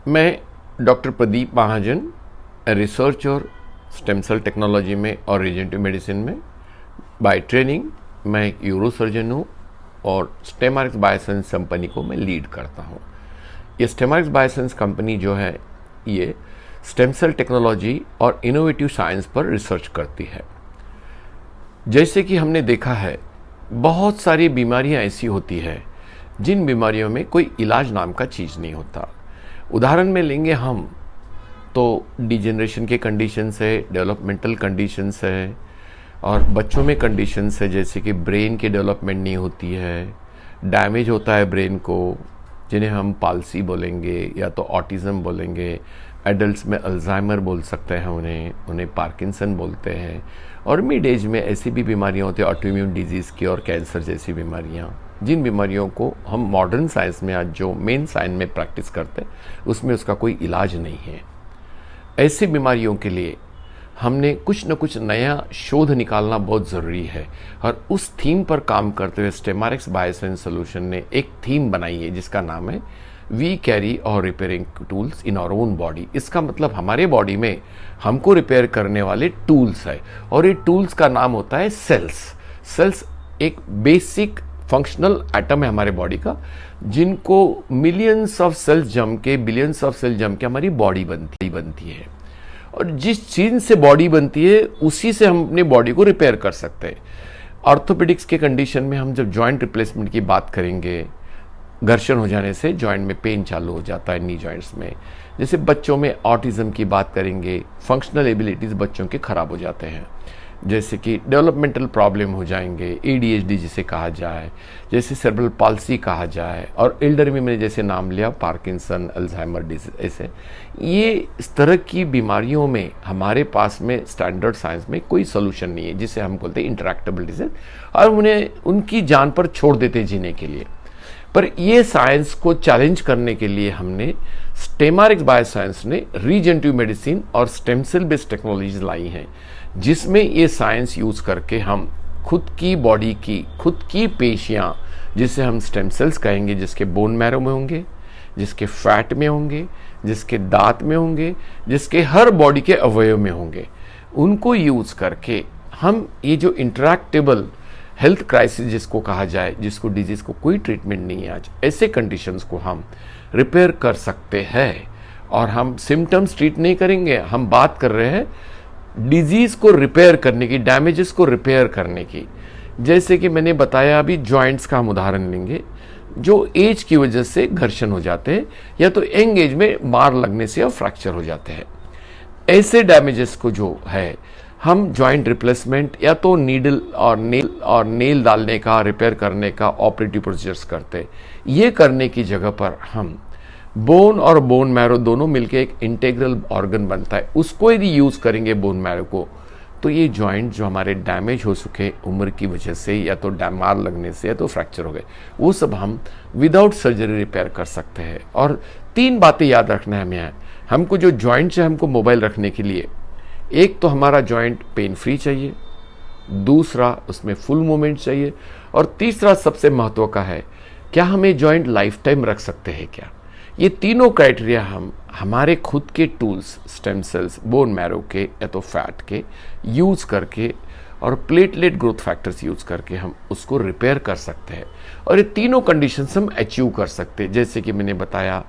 मैं डॉक्टर प्रदीप महाजन रिसर्च और stem cell technology में और रीजेंटिव मेडिसिन में बाय ट्रेनिंग मैं एक यूरो सर्जन हूँ और स्टेमआरएक्स बायोसाइंस कंपनी को मैं लीड करता हूँ। ये स्टेमआरएक्स बायोसाइंस कंपनी जो है ये स्टेम सेल टेक्नोलॉजी और इनोवेटिव साइंस पर रिसर्च करती है। जैसे कि हमने देखा है बहुत सारी बीमारियां ऐसी होती है जिन बीमारियों में कोई इलाज नाम का चीज़ नहीं होता। उदाहरण में लेंगे हम तो डिजेनरेशन के कंडीशंस है, डेवलपमेंटल कंडीशंस है और बच्चों में कंडीशंस है जैसे कि ब्रेन की डेवलपमेंट नहीं होती है, डैमेज होता है ब्रेन को, जिन्हें हम पाल्सी बोलेंगे या तो ऑटिज़म बोलेंगे। एडल्ट्स में अल्जाइमर बोल सकते हैं, उन्हें पार्किंसन बोलते हैं। और मिड एज में ऐसी भी बीमारियां होती हैं ऑटोइम्यून डिजीज़ की और कैंसर जैसी बीमारियां, जिन बीमारियों को हम मॉडर्न साइंस में आज जो मेन साइंस में प्रैक्टिस करते हैं उसमें उसका कोई इलाज नहीं है। ऐसी बीमारियों के लिए हमने कुछ न कुछ नया शोध निकालना बहुत ज़रूरी है और उस थीम पर काम करते हुए स्टेमआरएक्स बायोसाइंस सॉल्यूशन ने एक थीम बनाई है जिसका नाम है वी कैरी और repairing tools in our own body. इसका मतलब हमारे बॉडी में हमको रिपेयर करने वाले टूल्स है और ये टूल्स का नाम होता है सेल्स। सेल्स एक बेसिक फंक्शनल एटम है हमारे बॉडी का, जिनको मिलियंस ऑफ सेल्स जम के, बिलियंस ऑफ सेल जम के हमारी बॉडी बनती है। और जिस चीज से बॉडी बनती है उसी से हम अपनी बॉडी को रिपेयर कर सकते हैं। ऑर्थोपेडिक्स के कंडीशन में हम जब जॉइंट रिप्लेसमेंट की बात करेंगे, घर्षण हो जाने से जॉइंट में पेन चालू हो जाता है नी जॉइंट्स में। जैसे बच्चों में ऑटिज्म की बात करेंगे, फंक्शनल एबिलिटीज बच्चों के खराब हो जाते हैं, जैसे कि डेवलपमेंटल प्रॉब्लम हो जाएंगे, एडीएचडी जिसे कहा जाए, जैसे सेरेब्रल पाल्सी कहा जाए, और एल्डर में मैंने जैसे नाम लिया पार्किंसन, अल्जाइमर डिजीज, ऐसे ये इस तरह की बीमारियों में हमारे पास में स्टैंडर्ड साइंस में कोई सोल्यूशन नहीं है, जिसे हम बोलते हैं इंटरैक्टेबल डिजीज, और उन्हें उनकी जान पर छोड़ देते जीने के लिए। पर ये साइंस को चैलेंज करने के लिए हमने स्टेमआरएक्स बायोसाइंस ने रीजेंटिव मेडिसिन और स्टेम सेल बेस्ड टेक्नोलॉजीज लाई हैं, जिसमें ये साइंस यूज करके हम खुद की बॉडी की, खुद की पेशियां, जिसे हम स्टेम सेल्स कहेंगे, जिसके बोन मैरो में होंगे, जिसके फैट में होंगे, जिसके दांत में होंगे, जिसके हर बॉडी के अवयव में होंगे, उनको यूज करके हम ये जो इंटरैक्टेबल हेल्थ क्राइसिस जिसको कहा जाए, जिसको डिजीज को कोई ट्रीटमेंट नहीं है आज, ऐसे कंडीशंस को हम रिपेयर कर सकते हैं। और हम सिम्टम्स ट्रीट नहीं करेंगे, हम बात कर रहे हैं डिजीज को रिपेयर करने की, डैमेजेस को रिपेयर करने की। जैसे कि मैंने बताया अभी, जॉइंट्स का हम उदाहरण लेंगे, जो एज की वजह से घर्षण हो जाते हैं या तो यंग एज में मार लगने से या फ्रैक्चर हो जाते हैं। ऐसे डैमेजेस को जो है हम जॉइंट रिप्लेसमेंट या तो नीडल और नेल डालने का, रिपेयर करने का ऑपरेटिव प्रोसीजर्स करते। ये करने की जगह पर हम बोन और बोन मैरो दोनों मिलके एक इंटीग्रल ऑर्गन बनता है, उसको यदि यूज करेंगे बोन मैरो को, तो ये जॉइंट जो हमारे डैमेज हो चुके उम्र की वजह से या तो मार लगने से या तो फ्रैक्चर हो गए, वो सब हम विदाउट सर्जरी रिपेयर कर सकते हैं। और 3 बातें याद रखना है हमें। हमको जो जॉइंट है हमको मोबाइल रखने के लिए, एक तो हमारा जॉइंट पेन फ्री चाहिए, दूसरा उसमें फुल मूवमेंट चाहिए, और तीसरा सबसे महत्व का है, क्या हमें जॉइंट लाइफ टाइम रख सकते हैं क्या। ये तीनों क्राइटेरिया हम हमारे खुद के tools, stem cells, bone marrow के या तो फैट के यूज करके और प्लेटलेट ग्रोथ फैक्टर्स यूज करके हम उसको रिपेयर कर सकते हैं। और ये तीनों कंडीशंस हम अचीव कर सकते हैं, जैसे कि मैंने बताया,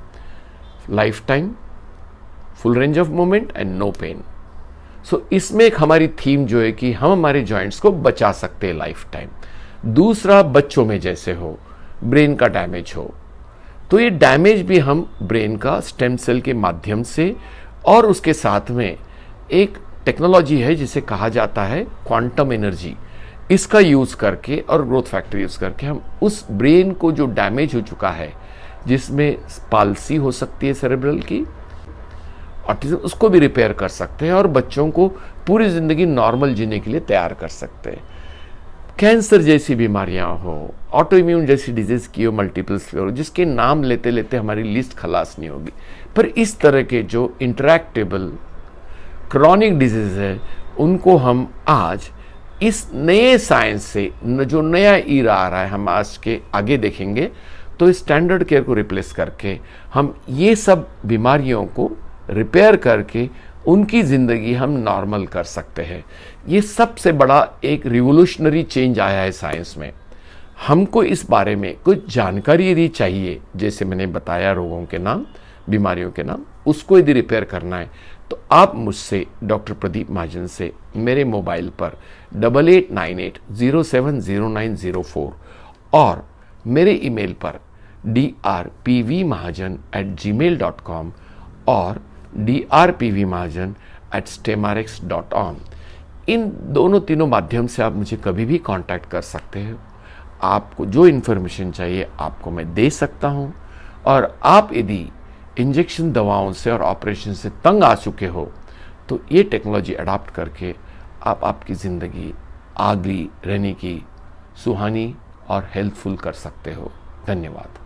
lifetime, full range of movement and no pain. So इसमें एक हमारी थीम जो है कि हम हमारे जॉइंट्स को बचा सकते हैं लाइफ टाइम। दूसरा, बच्चों में जैसे हो ब्रेन का डैमेज हो, तो ये डैमेज भी हम ब्रेन का स्टेम सेल के माध्यम से, और उसके साथ में एक टेक्नोलॉजी है जिसे कहा जाता है क्वांटम एनर्जी, इसका यूज करके और ग्रोथ फैक्टर यूज करके हम उस ब्रेन को जो डैमेज हो चुका है, जिसमें पाल्सी हो सकती है सेरेब्रल की, ऑटिज्म, उसको भी रिपेयर कर सकते हैं और बच्चों को पूरी जिंदगी नॉर्मल जीने के लिए तैयार कर सकते हैं। कैंसर जैसी बीमारियां हो, ऑटोइम्यून जैसी डिजीज की हो, मल्टीपल स्क्लेरोसिस, जिसके नाम लेते लेते हमारी लिस्ट खलास नहीं होगी, पर इस तरह के जो इंटरैक्टेबल क्रॉनिक डिजीज है, उनको हम आज इस नए साइंस से, जो नया ईरा आ रहा है, हम आज के आगे देखेंगे, तो स्टैंडर्ड केयर को रिप्लेस करके हम ये सब बीमारियों को रिपेयर करके उनकी ज़िंदगी हम नॉर्मल कर सकते हैं। ये सबसे बड़ा एक रिवोल्यूशनरी चेंज आया है साइंस में। हमको इस बारे में कुछ जानकारी यदि चाहिए, जैसे मैंने बताया रोगों के नाम, बीमारियों के नाम, उसको यदि रिपेयर करना है तो आप मुझसे डॉक्टर प्रदीप महाजन से मेरे मोबाइल पर 8898070904 और मेरे ईमेल पर drpvmahajan@gmail.com और drpvmahajan@stemrx.com, इन दोनों तीनों माध्यम से आप मुझे कभी भी कांटेक्ट कर सकते हैं। आपको जो इन्फॉर्मेशन चाहिए आपको मैं दे सकता हूं। और आप यदि इंजेक्शन दवाओं से और ऑपरेशन से तंग आ चुके हो तो ये टेक्नोलॉजी अडॉप्ट करके आप आपकी ज़िंदगी आगे रहने की सुहानी और हेल्पफुल कर सकते हो। धन्यवाद।